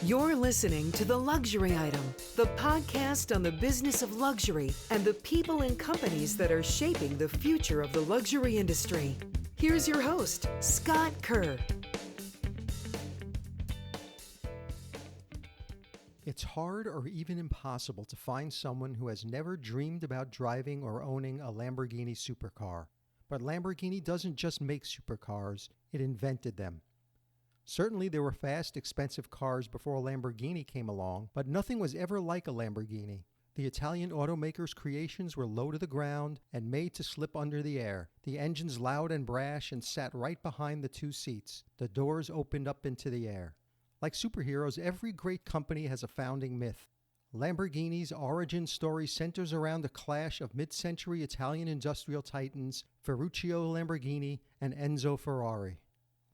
You're listening to The Luxury Item, the podcast on the business of luxury and the people and companies that are shaping the future of the luxury industry. Here's your host, Scott Kerr. It's hard or even impossible to find someone who has never dreamed about driving or owning a Lamborghini supercar. But Lamborghini doesn't just make supercars, it invented them. Certainly there were fast, expensive cars before a Lamborghini came along, but nothing was ever like a Lamborghini. The Italian automaker's creations were low to the ground and made to slip under the air. The engines loud and brash and sat right behind the two seats. The doors opened up into the air. Like superheroes, every great company has a founding myth. Lamborghini's origin story centers around the clash of mid-century Italian industrial titans Ferruccio Lamborghini and Enzo Ferrari.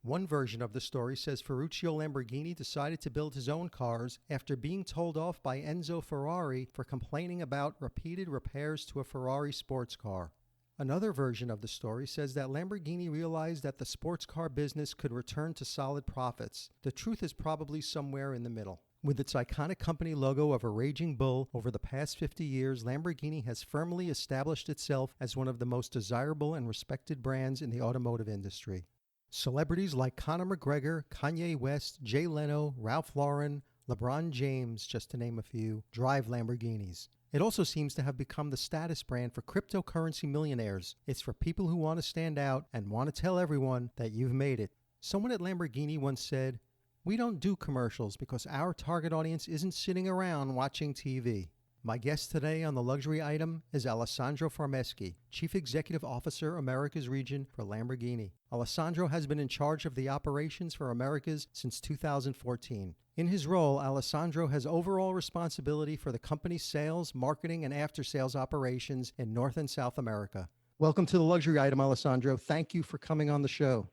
One version of the story says Ferruccio Lamborghini decided to build his own cars after being told off by Enzo Ferrari for complaining about repeated repairs to a Ferrari sports car. Another version of the story says that Lamborghini realized that the sports car business could return to solid profits. The truth is probably somewhere in the middle. With its iconic company logo of a raging bull, over the past 50 years, Lamborghini has firmly established itself as one of the most desirable and respected brands in the automotive industry. Celebrities like Conor McGregor, Kanye West, Jay Leno, Ralph Lauren, LeBron James, just to name a few, drive Lamborghinis. It also seems to have become the status brand for cryptocurrency millionaires. It's for people who want to stand out and want to tell everyone that you've made it. Someone at Lamborghini once said, "We don't do commercials because our target audience isn't sitting around watching TV." My guest today on The Luxury Item is Alessandro Farmeschi, Chief Executive Officer, Americas Region for Lamborghini. Alessandro has been in charge of the operations for Americas since 2014. In his role, Alessandro has overall responsibility for the company's sales, marketing, and after-sales operations in North and South America. Welcome to The Luxury Item, Alessandro. Thank you for coming on the show.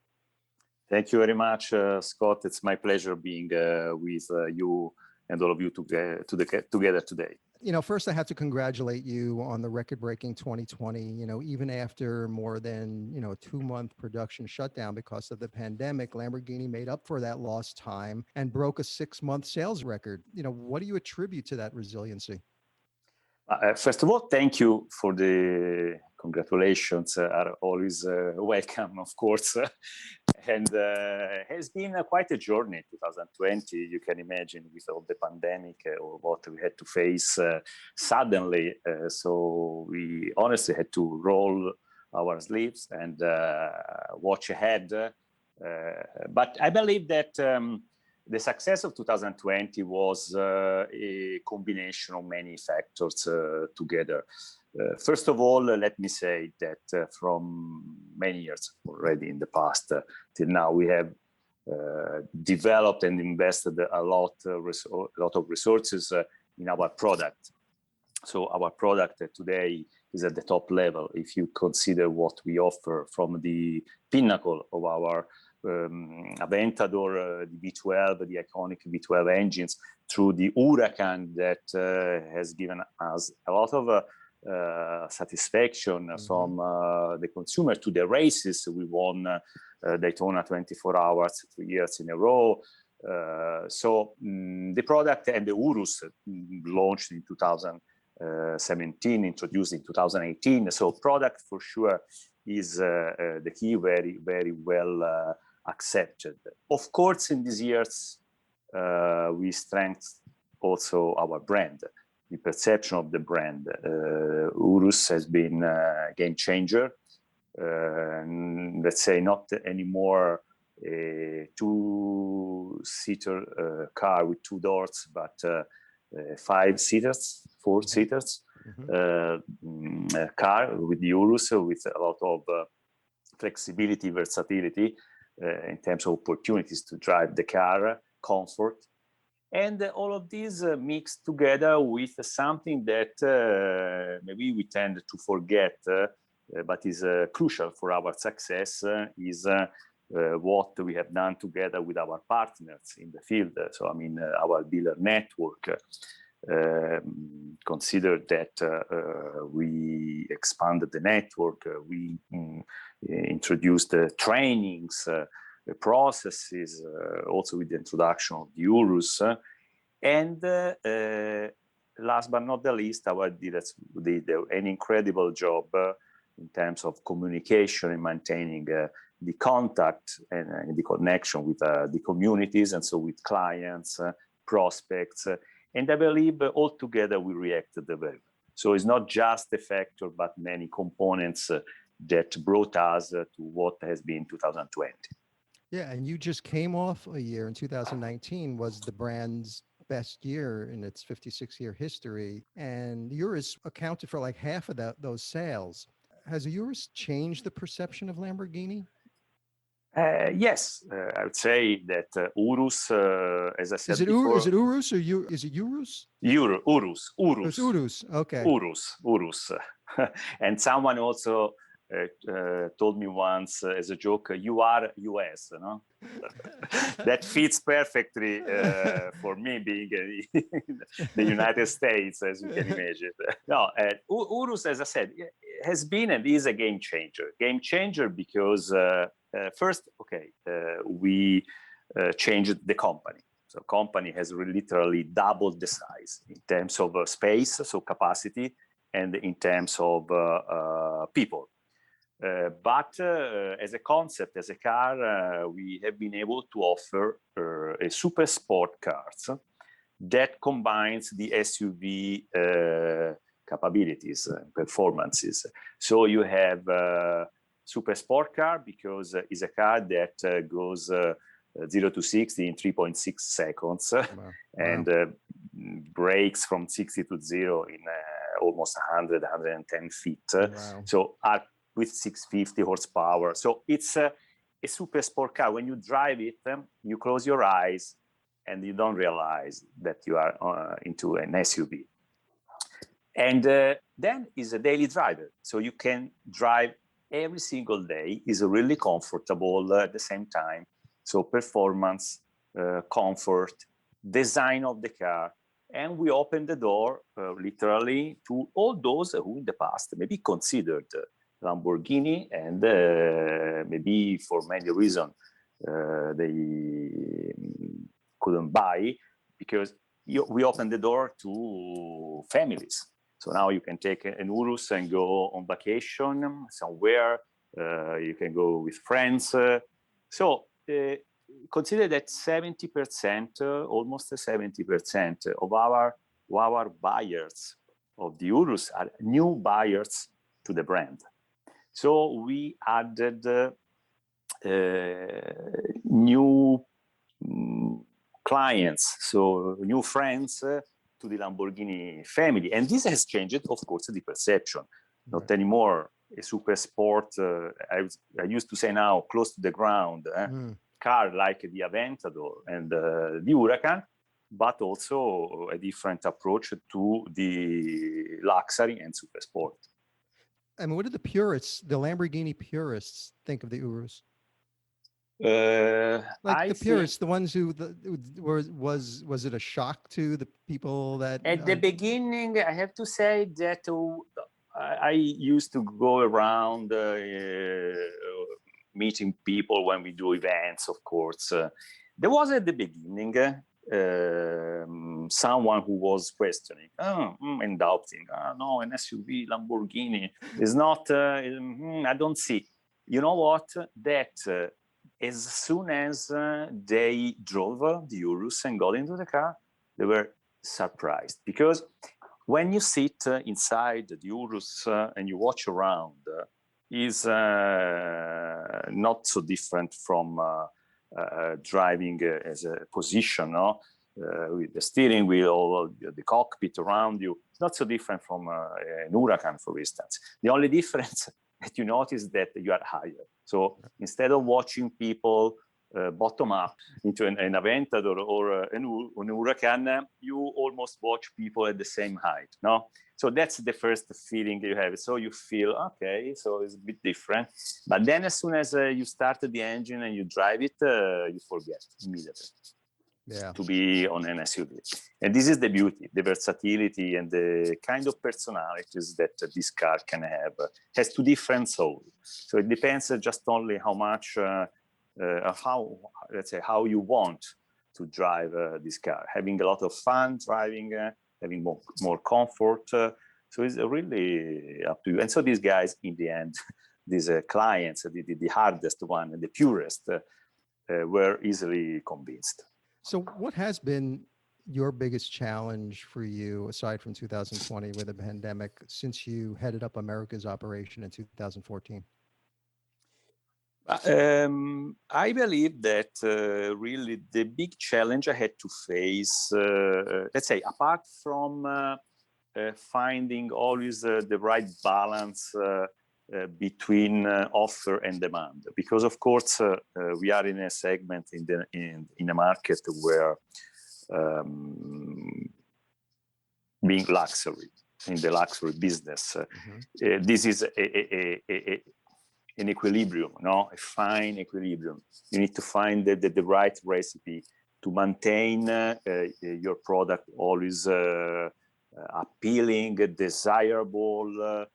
Thank you very much, Scott. It's my pleasure being with you and all of you together today. First I have to congratulate you on the record-breaking 2020. Even after more than, a 2-month production shutdown because of the pandemic, Lamborghini made up for that lost time and broke a 6-month sales record. What do you attribute to that resiliency? First of all, thank you for the congratulations. Are always welcome, of course. And has been quite a journey, 2020. You can imagine with all the pandemic or what we had to face suddenly. So we honestly had to roll our sleeves and watch ahead. But I believe that the success of 2020 was a combination of many factors together. First of all, let me say that from many years already in the past till now, we have developed and invested a lot of resources in our product. So our product today is at the top level. If you consider what we offer from the pinnacle of our Aventador, the V12, the iconic V12 engines, through the Huracan that has given us a lot of satisfaction from the consumer, to the races. We won Daytona 24 hours 3 years in a row. So the product and the Urus launched in 2017, introduced in 2018. So product for sure is the key, very, very well accepted. Of course, in these years, we strengthened also our brand, the perception of the brand. Urus has been a game changer. Let's say not anymore a 2-seater car with 2 doors, but 5-seaters, 4-seaters car with the Urus, with a lot of flexibility, versatility in terms of opportunities to drive the car, comfort. And all of these mixed together with something that maybe we tend to forget, but is crucial for our success, is what we have done together with our partners in the field. So, our dealer network. Consider that we expanded the network, we introduced trainings, processes, also with the introduction of the Urus, And last but not the least, our dealers did an incredible job in terms of communication and maintaining the contact and the connection with the communities, and so with clients, prospects. And I believe altogether we reacted very well. So it's not just a factor, but many components that brought us to what has been 2020. Yeah, and you just came off a year in 2019 was the brand's best year in its 56-year history, and Urus accounted for like half of those sales. Has Urus changed the perception of Lamborghini? Yes, I would say that Urus, as I said before... Is it Urus or is it Urus? Urus. It's Urus, okay. Urus. And someone also told me once as a joke, you are US, no? That fits perfectly for me being in the United States, as you can imagine. No, Urus, as I said, has been and is a game changer. Game changer because first, we changed the company. So company has literally doubled the size in terms of space, so capacity, and in terms of people. But as a concept, as a car, we have been able to offer a super sport cars that combines the SUV capabilities, performances. So you have super sport car because it's a car that goes 0 to 60 in 3.6 seconds. Wow. And brakes from 60 to 0 in almost 110 feet. Wow. So with 650 horsepower. So it's a super sport car. When you drive it, you close your eyes and you don't realize that you are into an SUV. And then is a daily driver. So you can drive every single day. Is really comfortable at the same time. So performance, comfort, design of the car. And we open the door literally to all those who in the past maybe considered Lamborghini and maybe for many reasons they couldn't buy, because we opened the door to families. So now you can take an Urus and go on vacation somewhere. You can go with friends. So consider that 70%, almost 70% of our buyers of the Urus are new buyers to the brand. So we added new clients, so new friends to the Lamborghini family. And this has changed, of course, the perception. Not anymore a super sport, I used to say now, close to the ground, car like the Aventador and the Huracan, but also a different approach to the luxury and super sport. I mean, what do the purists, the Lamborghini purists, think of the Urus? Like the purists, the ones who was it a shock to the people that at the beginning? I have to say that I used to go around meeting people when we do events. Of course, there was at the beginning someone who was questioning and doubting. No, an SUV Lamborghini is not. I don't see. You know what? That as soon as they drove the Urus and got into the car, they were surprised, because when you sit inside the Urus and you watch around, is not so different from driving as a position, no? With the steering wheel or the cockpit around you. It's not so different from an Huracan, for instance. The only difference that you notice is that you are higher. So instead of watching people bottom up into an Aventador or an Huracan, you almost watch people at the same height, no? So that's the first feeling you have. So you feel, okay, so it's a bit different. But then as soon as you start the engine and you drive it, you forget immediately to be on an SUV. And this is the beauty, the versatility and the kind of personalities that this car can have. Has two different souls. So it depends just only how much, how you want drive this car, having a lot of fun driving, having more comfort. So it's really up to you. And so these guys, in the end, these clients, the hardest one, the purest, were easily convinced. So what has been your biggest challenge for you, aside from 2020 with the pandemic, since you headed up America's operation in 2014? I believe that really the big challenge I had to face, let's say, apart from finding always the right balance between offer and demand, because of course we are in a segment in a market where being luxury, in the luxury business, this is an equilibrium, no? A fine equilibrium. You need to find the right recipe to maintain your product always appealing, desirable,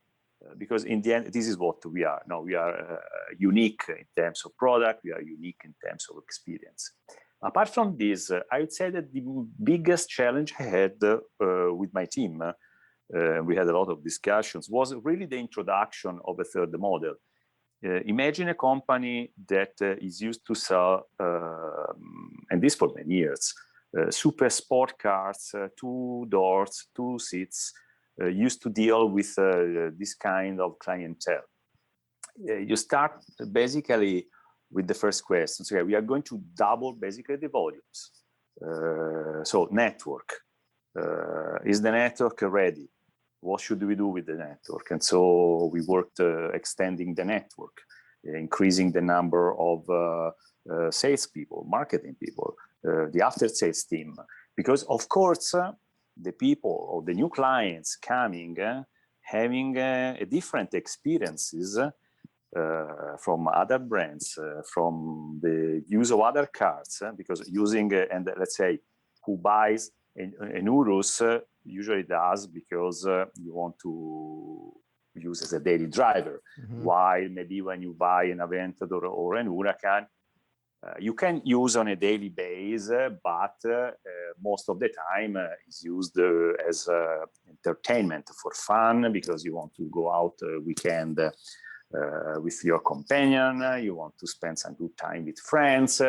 because in the end, this is what we are. No, we are unique in terms of product. We are unique in terms of experience. Apart from this, I would say that the biggest challenge I had with my team, we had a lot of discussions, was really the introduction of a third model. Imagine a company that is used to sell, and this for many years, super sport cars, 2 doors, 2 seats, used to deal with this kind of clientele. You start basically with the first question. So we are going to double basically the volumes. So network, is the network ready? What should we do with the network? And so we worked extending the network, increasing the number of salespeople, marketing people, the after-sales team. Because of course, the people or the new clients coming, having a different experiences from other brands, from the use of other cars, because using, and let's say, who buys an Urus usually does because you want to use as a daily driver. While maybe when you buy an Aventador or an Huracan, you can use on a daily basis, but most of the time is used as entertainment for fun, because you want to go out weekend with your companion, you want to spend some good time with friends.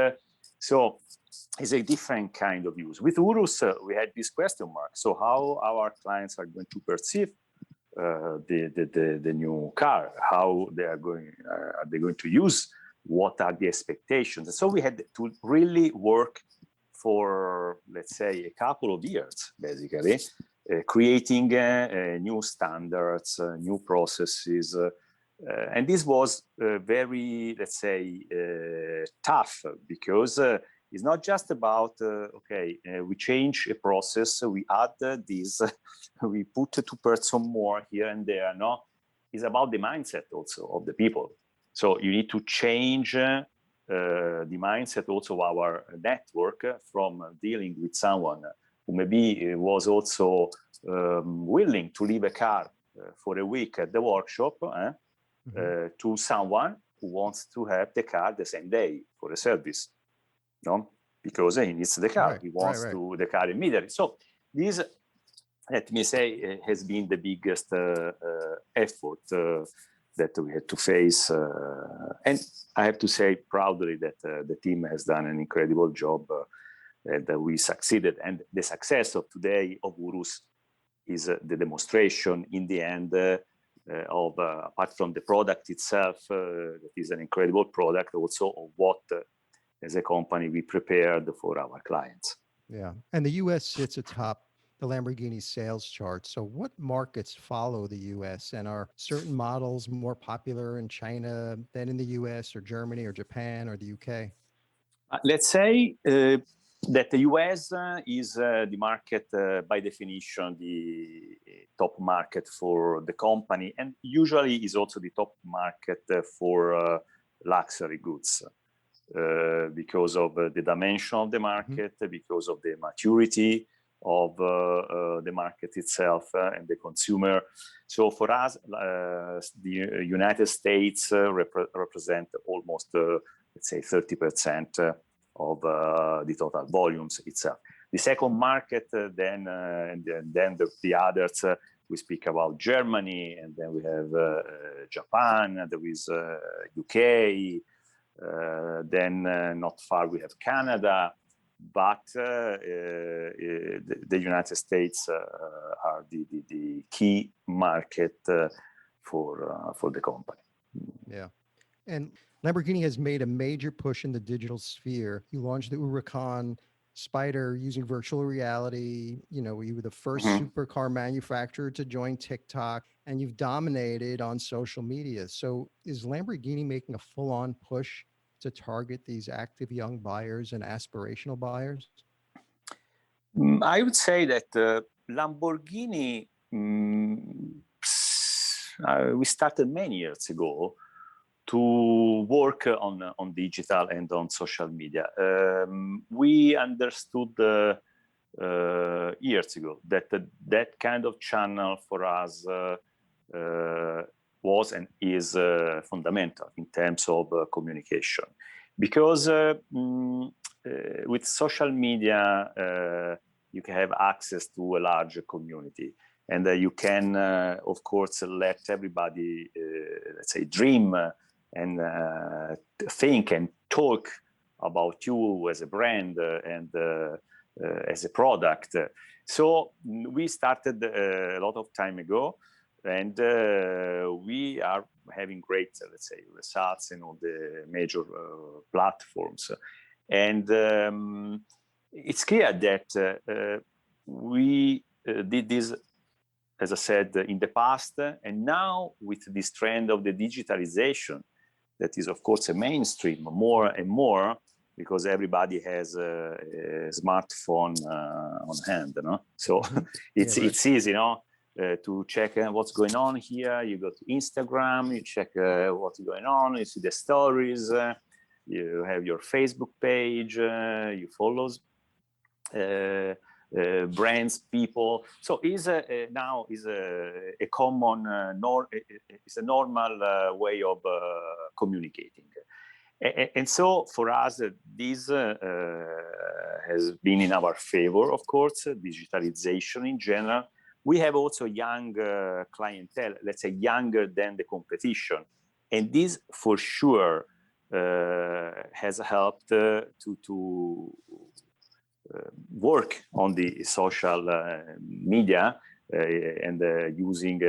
So it's a different kind of use. With Urus, we had this question mark. So how our clients are going to perceive the new car? How they are going to use? What are the expectations? So we had to really work for, let's say, a couple of years, basically, creating new standards, new processes. And this was very, let's say, tough, because it's not just about, we change a process, we add this, we put 2% more here and there. No, it's about the mindset also of the people. So you need to change the mindset also of our network from dealing with someone who maybe was also willing to leave a car for a week at the workshop to someone who wants to have the car the same day for a service. No, because he needs the car. Right, he wants to the car immediately. So this, let me say, has been the biggest effort that we had to face. And I have to say proudly that the team has done an incredible job, that we succeeded. And the success of today of Urus is the demonstration in the end of, apart from the product itself, that is an incredible product, also of what, as a company, we prepared for our clients. Yeah, and the U.S. sits atop the Lamborghini sales chart. So what markets follow the U.S., and are certain models more popular in China than in the U.S. or Germany or Japan or the U.K.? Let's say that the U.S. is the market, by definition, the top market for the company, and usually is also the top market for luxury goods. Because of the dimension of the market, because of the maturity of the market itself and the consumer. So for us, the United States represent almost, let's say, 30% of the total volumes itself. The second market, then the others, we speak about Germany, and then we have Japan, there is UK, then not far we have Canada, but the United States are the key market for the company. Yeah. And Lamborghini has made a major push in the digital sphere. You launched the Huracan Spider using virtual reality. You know, you were the first supercar manufacturer to join TikTok, and you've dominated on social media. So is Lamborghini making a full-on push to target these active young buyers and aspirational buyers? I would say that Lamborghini, we started many years ago to work on digital and on social media. We understood years ago that that kind of channel for us was and is fundamental in terms of communication, because with social media you can have access to a larger community, and you can of course let everybody let's say dream and think and talk about you as a brand and as a product. So we started a lot of time ago, and we are having great, let's say, results in all the major platforms. And it's clear that we did this, as I said, in the past, and now with this trend of the digitalization, that is, of course, a mainstream more and more, because everybody has a smartphone on hand, no? So it's easy, you know, to check what's going on here. You go to Instagram, you check what's going on, you see the stories, you have your Facebook page, you follow brands, people. So now is a common, it's a normal way of communicating. And so for us, this has been in our favor, of course, digitalization in general. We have also young clientele, let's say younger than the competition. And this for sure has helped to work on the social media and using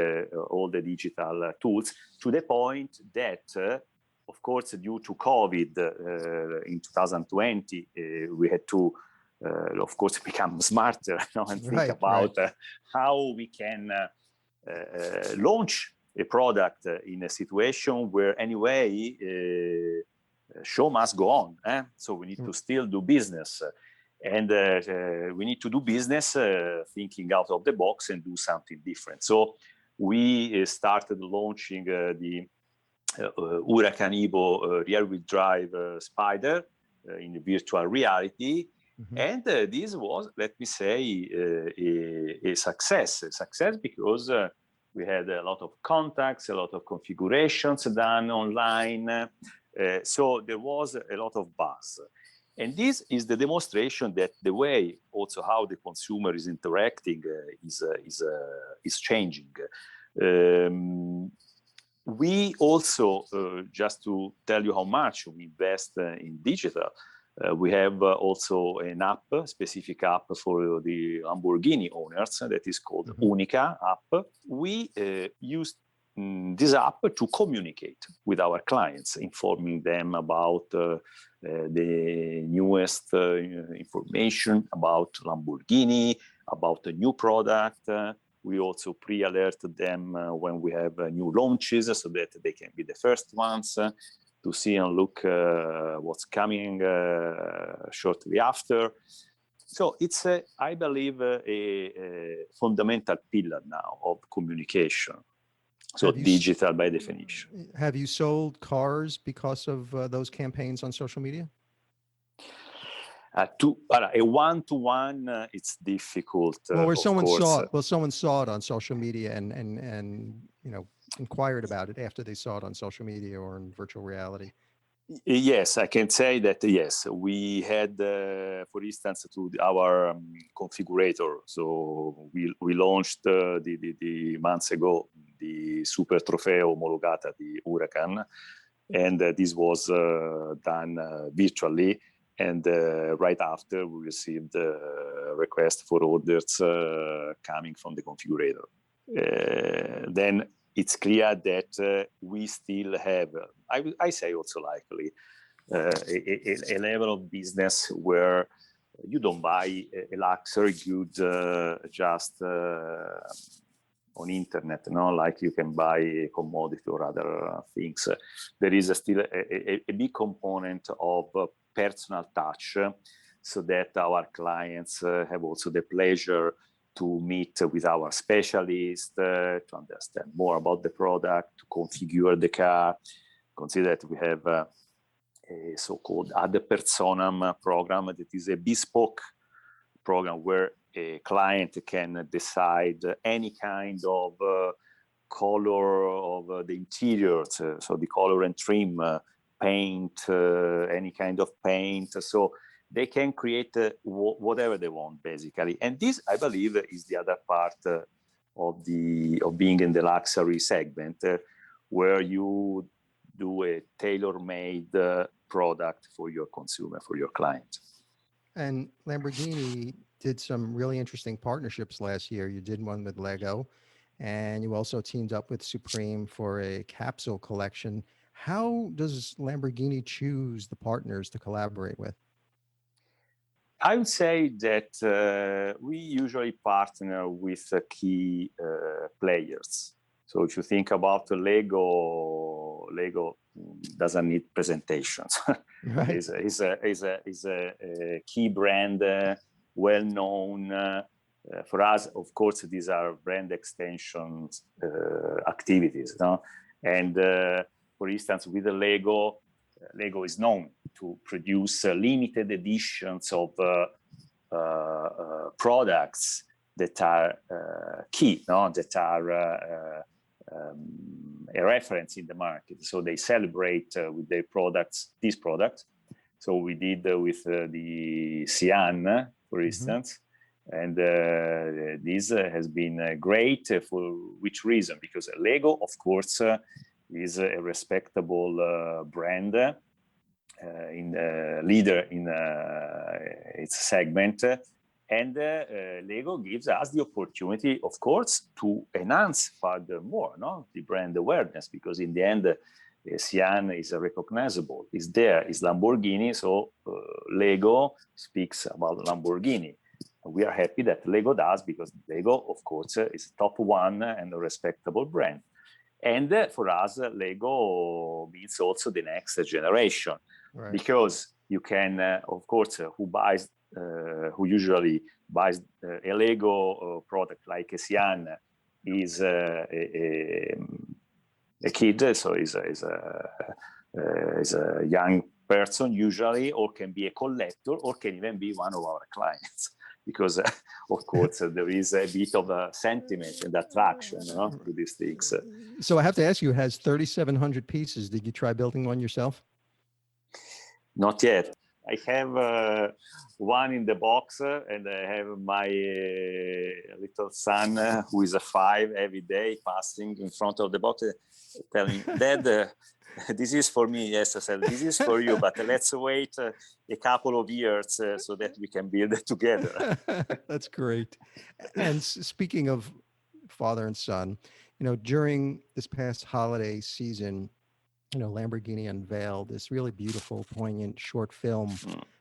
all the digital tools, to the point that, of course, due to COVID in 2020, we had to, of course, become smarter, you know, and think about how we can launch a product in a situation where anyway show must go on. So we need to still do business. And we need to do business thinking out of the box and do something different. So we started launching the Huracan Evo rear-wheel drive Spider in virtual reality. And this was, let me say, a success. A success because we had a lot of contacts, a lot of configurations done online. So there was a lot of buzz. And this is the demonstration that the way also how the consumer is interacting is changing. We also, just to tell you how much we invest in digital, we have also an app, specific app for the Lamborghini owners that is called Unica App. We use this app to communicate with our clients, informing them about the newest information about Lamborghini, about the new product. We also pre-alert them when we have new launches, so that they can be the first ones to see and look what's coming shortly after. So it's, I believe, a fundamental pillar now of communication. So digital by definition. Have you sold cars because of those campaigns on social media? A one-to-one, it's difficult. Well, where someone saw it on social media and you know, inquired about it after they saw it on social media or in virtual reality. Yes, I can say that. Yes, we had, for instance, to our configurator. So we launched the months ago the Super Trofeo Omologata, the Huracan, and this was done virtually. And right after, we received a request for orders coming from the configurator. Then it's clear that we still have, I say also likely, a level of business where you don't buy a luxury good just on internet, like you can buy a commodity or other things. There is still a big component of personal touch, so that our clients have also the pleasure to meet with our specialist, to understand more about the product, to configure the car. Consider that we have a so-called ad personam program that is a bespoke program where a client can decide any kind of color of the interiors, so the color and trim, paint, any kind of paint. So they can create whatever they want, basically. And this, I believe, is the other part of being in the luxury segment, where you do a tailor-made product for your consumer, for your client. And Lamborghini did some really interesting partnerships last year. You did one with Lego, and you also teamed up with Supreme for a capsule collection. How does Lamborghini choose the partners to collaborate with? I would say that we usually partner with key players. So if you think about Lego doesn't need presentations. Right. is a key brand, well known. For us, of course, these are brand extensions activities. No? And for instance, with the Lego is known to produce limited editions of products that are key, that are a reference in the market. So they celebrate with their products, these products. So we did with the Sian, for instance. And this has been great. For which reason? Because Lego, of course, is a respectable brand, leader in its segment. And Lego gives us the opportunity, of course, to enhance furthermore the brand awareness, because in the end, Sian is recognizable, is there, is Lamborghini, so Lego speaks about Lamborghini. We are happy that Lego does, because Lego, of course, is top one and a respectable brand. And for us, Lego means also the next generation, right? Because you can, of course, who usually buys a Lego product like a Sian is a kid, so is a young person usually, or can be a collector, or can even be one of our clients. Because, of course, there is a bit of a sentiment and attraction to these things. So I have to ask you, it has 3,700 pieces. Did you try building one yourself? Not yet. I have one in the box, and I have my little son, who is 5, every day passing in front of the box, telling, Dad, this is for me. Yes, I said, this is for you, but let's wait a couple of years so that we can build it together. That's great. And speaking of father and son, during this past holiday season, Lamborghini unveiled this really beautiful, poignant short film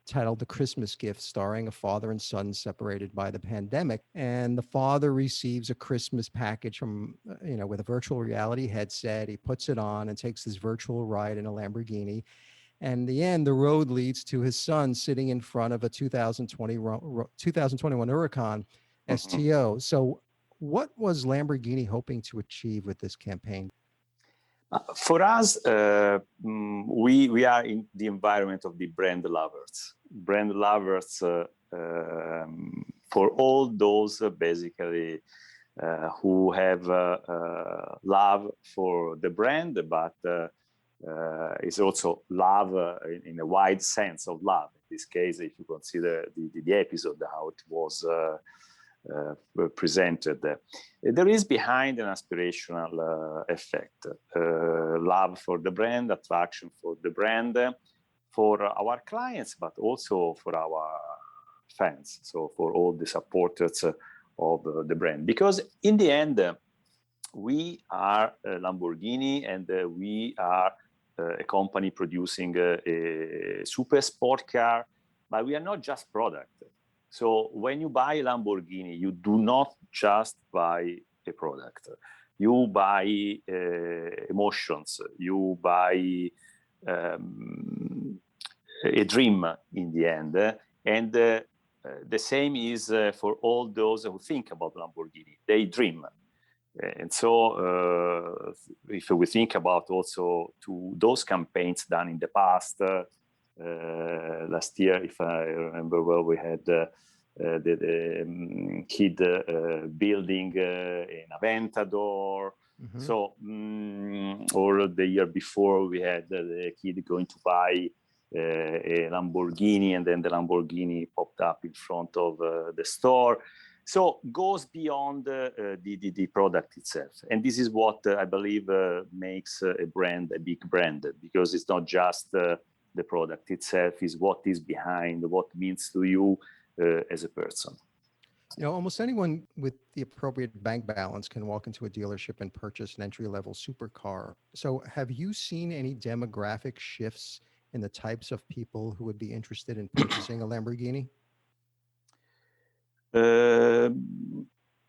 titled The Christmas Gift, starring a father and son separated by the pandemic. And the father receives a Christmas package from, with a virtual reality headset. He puts it on and takes this virtual ride in a Lamborghini. And in the end, the road leads to his son sitting in front of a 2021 Huracan STO. So what was Lamborghini hoping to achieve with this campaign? For us, we are in the environment of the brand lovers. Brand lovers for all those basically who have love for the brand, but is also love in a wide sense of love. In this case, if you consider the episode, how it was presented, there is behind an aspirational effect, love for the brand, attraction for the brand, for our clients, but also for our fans, so for all the supporters of the brand. Because in the end, we are Lamborghini, and we are a company producing a super sport car, but we are not just product. So when you buy a Lamborghini, you do not just buy a product. You buy emotions. You buy a dream in the end. And the same is for all those who think about Lamborghini. They dream. And so if we think about also to those campaigns done in the past, last year, if I remember well, we had the kid building an Aventador. Mm-hmm. So, or the year before, we had the kid going to buy a Lamborghini, and then the Lamborghini popped up in front of the store. So goes beyond the product itself. And this is what I believe makes a brand a big brand, because it's not just the product itself, is what is behind, what means to you as a person. You know, almost anyone with the appropriate bank balance can walk into a dealership and purchase an entry-level supercar. So have you seen any demographic shifts in the types of people who would be interested in purchasing a Lamborghini?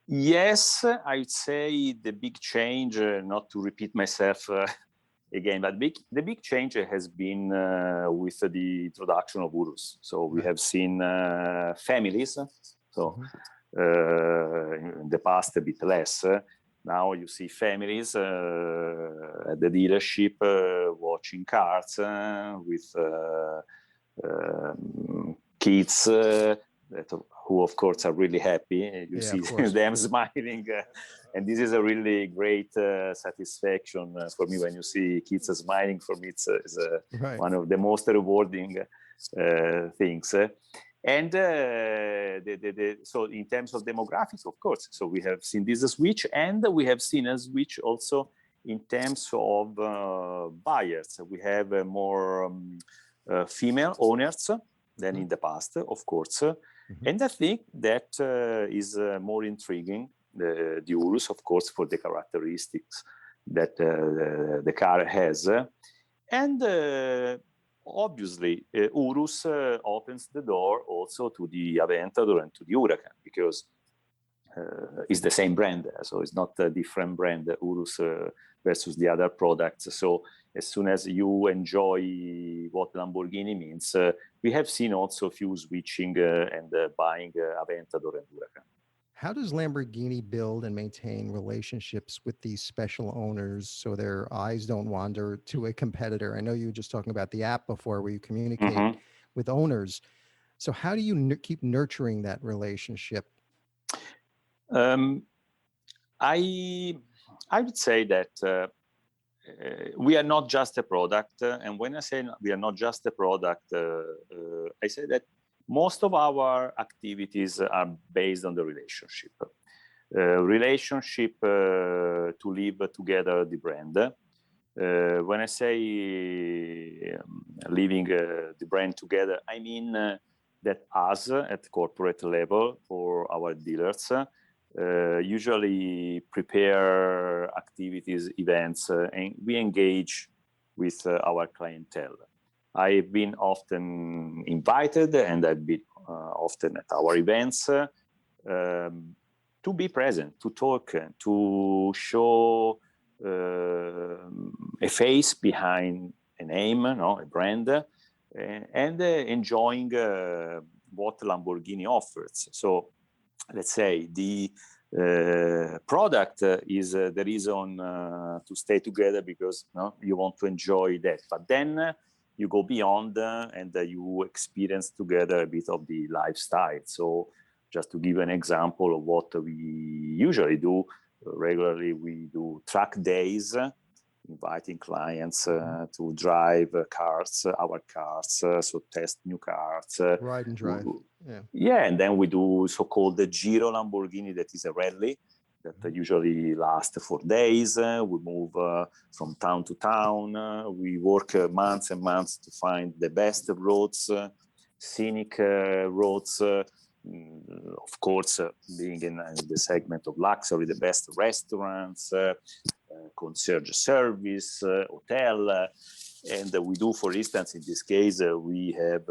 Yes, I would say the big change, not to repeat myself again, but the big change has been with the introduction of Urus. So we have seen families, so in the past a bit less. Now you see families at the dealership watching cars with kids who of course are really happy. You see them smiling, and this is a really great satisfaction for me when you see kids smiling. For me, it's one of the most rewarding things. And so in terms of demographics, of course, so we have seen this switch, and we have seen a switch also in terms of buyers. We have more female owners than in the past, of course. Mm-hmm. And I think that is more intriguing, the Urus, of course, for the characteristics that the car has. And obviously, Urus opens the door also to the Aventador and to the Huracan, because it's the same brand. So it's not a different brand, Urus versus the other products. So as soon as you enjoy what Lamborghini means, we have seen also a few switching and buying Aventador and Huracan. How does Lamborghini build and maintain relationships with these special owners so their eyes don't wander to a competitor? I know you were just talking about the app before, where you communicate with owners. So how do you keep nurturing that relationship? I would say that we are not just a product. And when I say we are not just a product, I say that most of our activities are based on the relationship. Relationship to live together the brand. When I say living the brand together, I mean that us at corporate level or our dealers usually prepare activities, events, and we engage with our clientele. I've been often invited, and I've been often at our events to be present, to talk, to show a face behind a name, a brand, and enjoying what Lamborghini offers. So let's say the product is the reason to stay together, because you want to enjoy that. But then you go beyond and you experience together a bit of the lifestyle. So just to give an example of what we usually do regularly, we do track days inviting clients to drive cars, our cars, so test new cars. Ride and drive. Yeah, and then we do so-called the Giro Lamborghini, that is a rally that usually lasts 4 days. We move from town to town. We work months and months to find the best roads, scenic roads. Of course, being in the segment of luxury, the best restaurants, concierge service, hotel. And we do, for instance, in this case, we have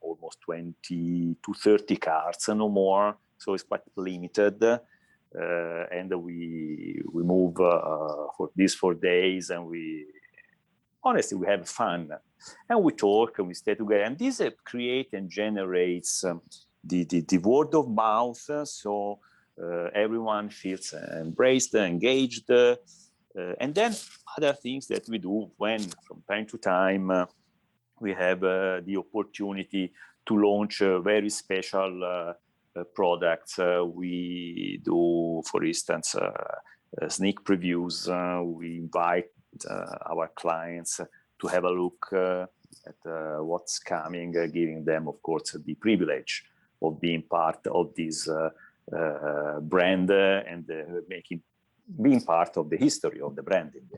almost 20 to 30 cars, no more. So it's quite limited. And we move for these 4 days, and honestly, we have fun. And we talk and we stay together. And this creates and generates the word of mouth. So everyone feels embraced, engaged. And then other things that we do when, from time to time, we have the opportunity to launch very special products. We do, for instance, sneak previews. We invite our clients to have a look at what's coming, giving them, of course, the privilege of being part of this brand and being part of the history of the branding.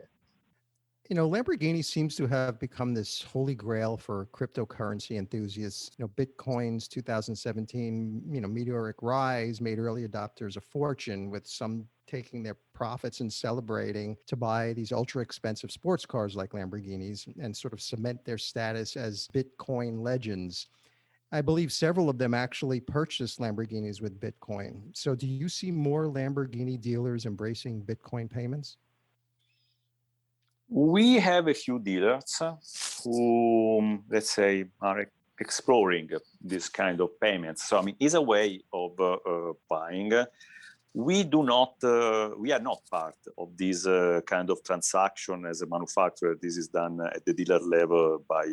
You know, Lamborghini seems to have become this holy grail for cryptocurrency enthusiasts. You know, Bitcoin's 2017, meteoric rise made early adopters a fortune, with some taking their profits and celebrating to buy these ultra expensive sports cars like Lamborghinis and sort of cement their status as Bitcoin legends. I believe several of them actually purchased Lamborghinis with Bitcoin. So do you see more Lamborghini dealers embracing Bitcoin payments? We have a few dealers who, let's say, are exploring this kind of payments. So, I mean, it's a way of buying. We are not part of this kind of transaction as a manufacturer. This is done at the dealer level by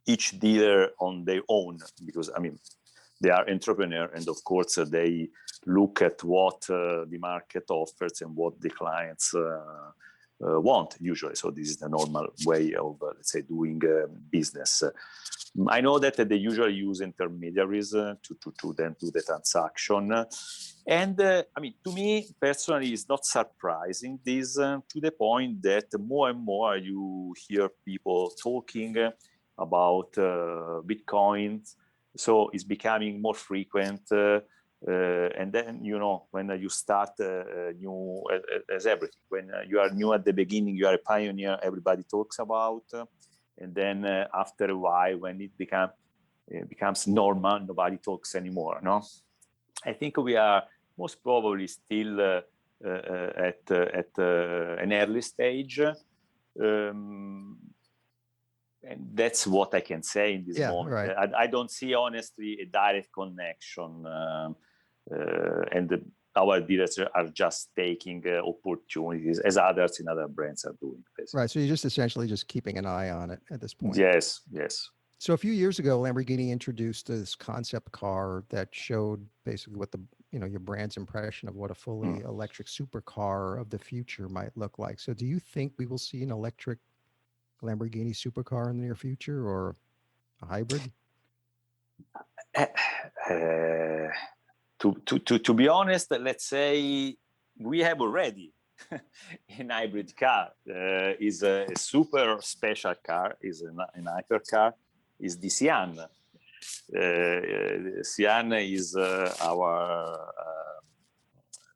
each dealer on their own, because, I mean, they are entrepreneurs, and of course they look at what the market offers and what the clients want usually. So this is the normal way of, let's say, doing business. I know that they usually use intermediaries to then do the transaction. And I mean, to me personally, it's not surprising this to the point that more and more you hear people talking about Bitcoin. So it's becoming more frequent. And then, when you start new as everything, when you are new at the beginning, you are a pioneer, everybody talks about. And then after a while, when it becomes normal, nobody talks anymore. No, I think we are most probably still at an early stage. And that's what I can say in this moment. Right. I don't see, honestly, a direct connection. And our dealers are just taking opportunities as others in other brands are doing. Basically. Right. So you're just essentially just keeping an eye on it at this point. Yes. So a few years ago, Lamborghini introduced this concept car that showed basically what your brand's impression of what a fully electric supercar of the future might look like. So do you think we will see an electric Lamborghini supercar in the near future, or a hybrid? To be honest, let's say we have already an hybrid car. Is a super special car. Is an hypercar. Is the Sian. Sian is our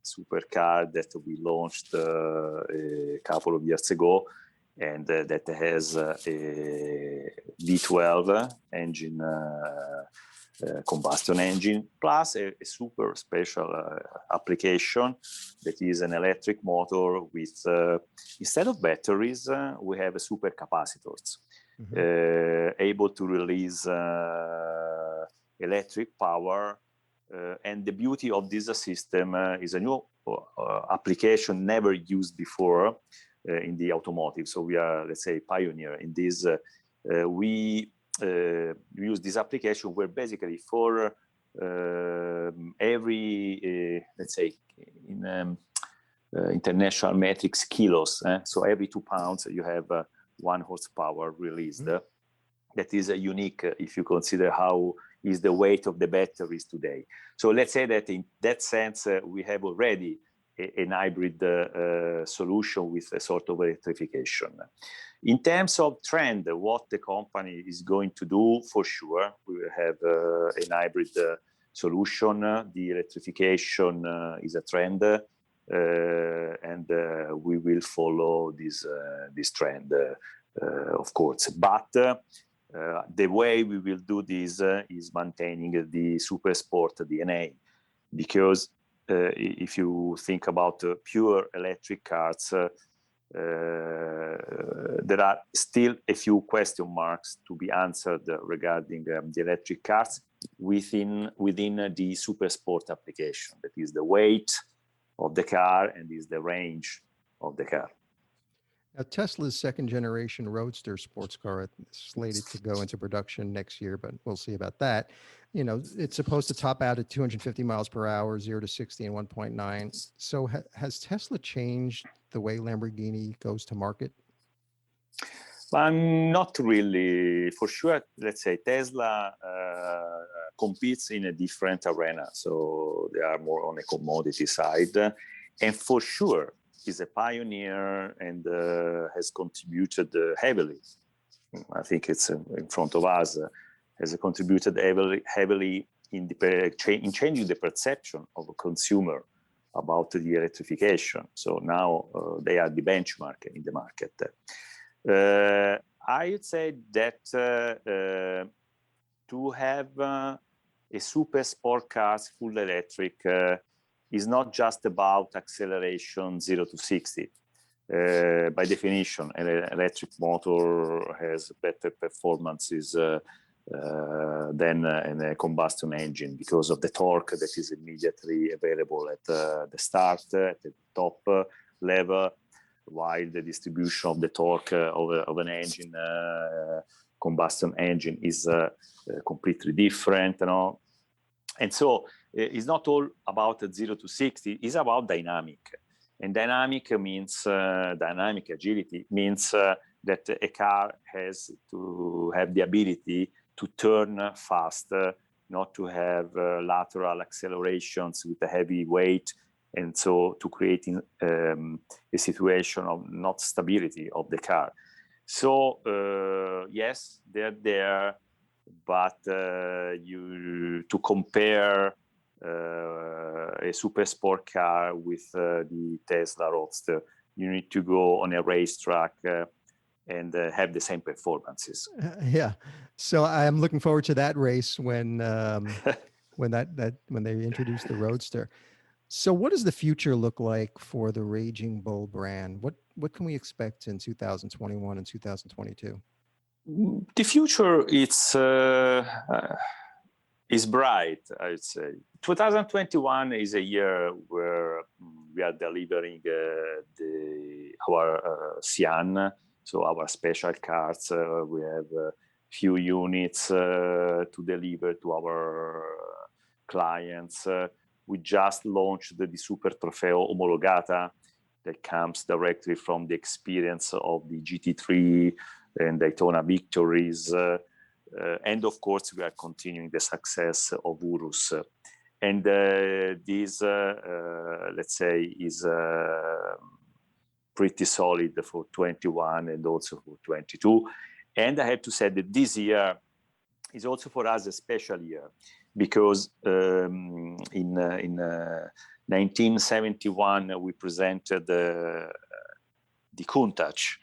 supercar that we launched a couple of years ago. And that has a V12 engine, combustion engine, plus a super special application that is an electric motor with, instead of batteries, we have super capacitors, able to release electric power. And the beauty of this system is a new application never used before. In the automotive. So we are, let's say, pioneer in this. We use this application where basically for every, let's say, in international metrics, kilos. So every 2 pounds you have 1 horsepower released. That is unique if you consider how is the weight of the batteries today. So let's say that in that sense, we have already an hybrid solution with a sort of electrification. In terms of trend, what the company is going to do, for sure, we will have an hybrid solution. The electrification is a trend, and we will follow this trend, of course. But the way we will do this is maintaining the super sport DNA, because if you think about pure electric cars, there are still a few question marks to be answered regarding the electric cars within the super sport application. That is the weight of the car and is the range of the car. Now, Tesla's second generation Roadster sports car is slated to go into production next year, but we'll see about that. You know, it's supposed to top out at 250 miles per hour, 0 to 60 in 1.9. So has Tesla changed the way Lamborghini goes to market? Not really. For sure, let's say Tesla competes in a different arena. So they are more on a commodity side. And for sure, is a pioneer and has contributed heavily. I think it's in front of us. Has contributed heavily in changing the perception of a consumer about the electrification. So now they are the benchmark in the market. I would say that to have a super sport car full electric is not just about acceleration 0 to 60. By definition, an electric motor has better performances than a combustion engine because of the torque that is immediately available at the start, at the top level, while the distribution of the torque of an engine, combustion engine, is completely different, you know. And so it's not all about 0 to 60, it's about dynamic. And dynamic means, dynamic agility means that a car has to have the ability to turn fast, not to have lateral accelerations with a heavy weight, and so to creating a situation of not stability of the car. So yes, they're there, but to compare a super sport car with the Tesla Roadster, you need to go on a racetrack and have the same performances. Yeah, so I'm looking forward to that race when when they introduce the Roadster. So what does the future look like for the Raging Bull brand? What can we expect in 2021 and 2022? The future is bright, I would say. 2021 is a year where we are delivering our Sian, so our special cars. We have a few units to deliver to our clients. We just launched the Super Trofeo Omologata that comes directly from the experience of the GT3 and Daytona victories. And of course, we are continuing the success of Urus. And this, let's say, is pretty solid for 21 and also for 22. And I have to say that this year is also for us a special year, because in 1971, we presented the Countach.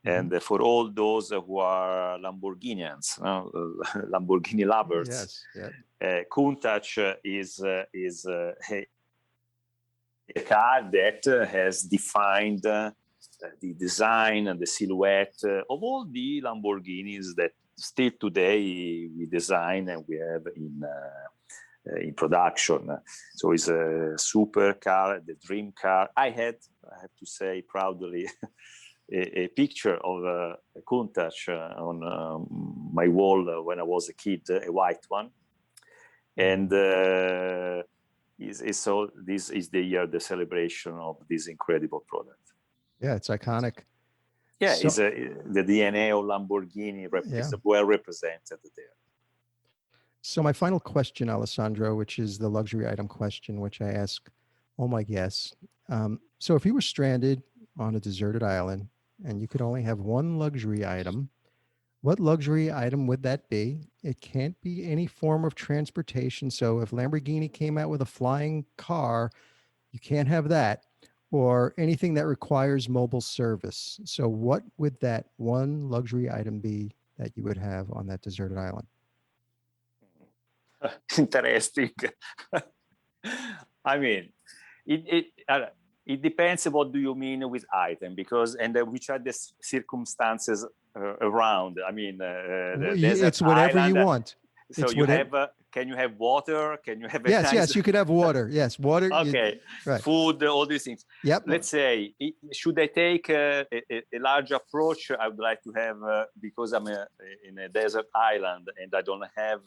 And for all those who are Lamborghinians, Lamborghini lovers, yes, yeah. Countach is a car that has defined the design and the silhouette of all the Lamborghinis that still today we design and we have in production. So it's a super car, the dream car. I have to say proudly, a picture of a Countach on my wall when I was a kid, a white one. And so this is the year, the celebration of this incredible product. Yeah, it's iconic. Yeah, so, the DNA of Lamborghini is well represented there. So my final question, Alessandro, which is the luxury item question, which I ask all my guests. So if you were stranded on a deserted island and you could only have one luxury item, what luxury item would that be? It can't be any form of transportation. So if Lamborghini came out with a flying car, you can't have that, or anything that requires mobile service. So what would that one luxury item be that you would have on that deserted island? Interesting. I mean, it depends what do you mean with item, because which are the circumstances around. I mean, it's whatever island, you want. So you have, can you have water? Can you have yes, you could have water. Yes, water. Okay, right. Food, all these things. Yep. Let's say, should I take a large approach? I would like to have, because I'm in a desert island and I don't have,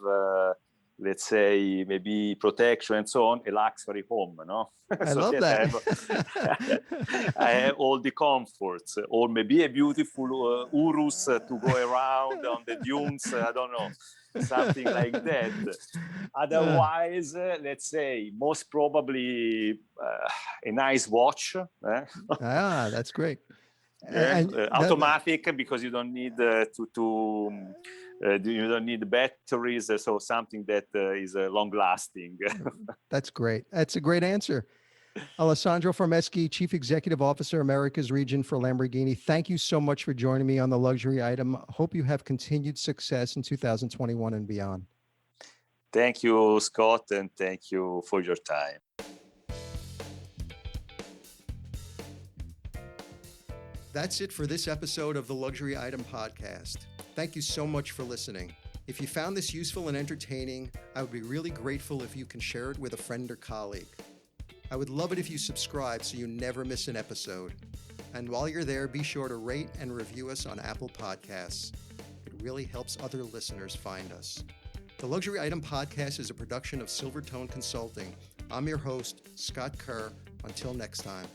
let's say, maybe protection and so on, a luxury home, no? I love that. I have all the comforts, or maybe a beautiful Urus to go around on the dunes, I don't know, something like that. Otherwise, let's say, most probably a nice watch. That's great. Automatic, because you don't need you don't need batteries, so something that is long lasting. That's great. That's a great answer. Alessandro Farmeschi, Chief Executive Officer, Americas Region for Lamborghini. Thank you so much for joining me on the luxury item. Hope you have continued success in 2021 and beyond. Thank you, Scott, and thank you for your time. That's it for this episode of the Luxury Item Podcast. Thank you so much for listening. If you found this useful and entertaining, I would be really grateful if you can share it with a friend or colleague. I would love it if you subscribe so you never miss an episode. And while you're there, be sure to rate and review us on Apple Podcasts. It really helps other listeners find us. The Luxury Item Podcast is a production of Silvertone Consulting. I'm your host, Scott Kerr. Until next time.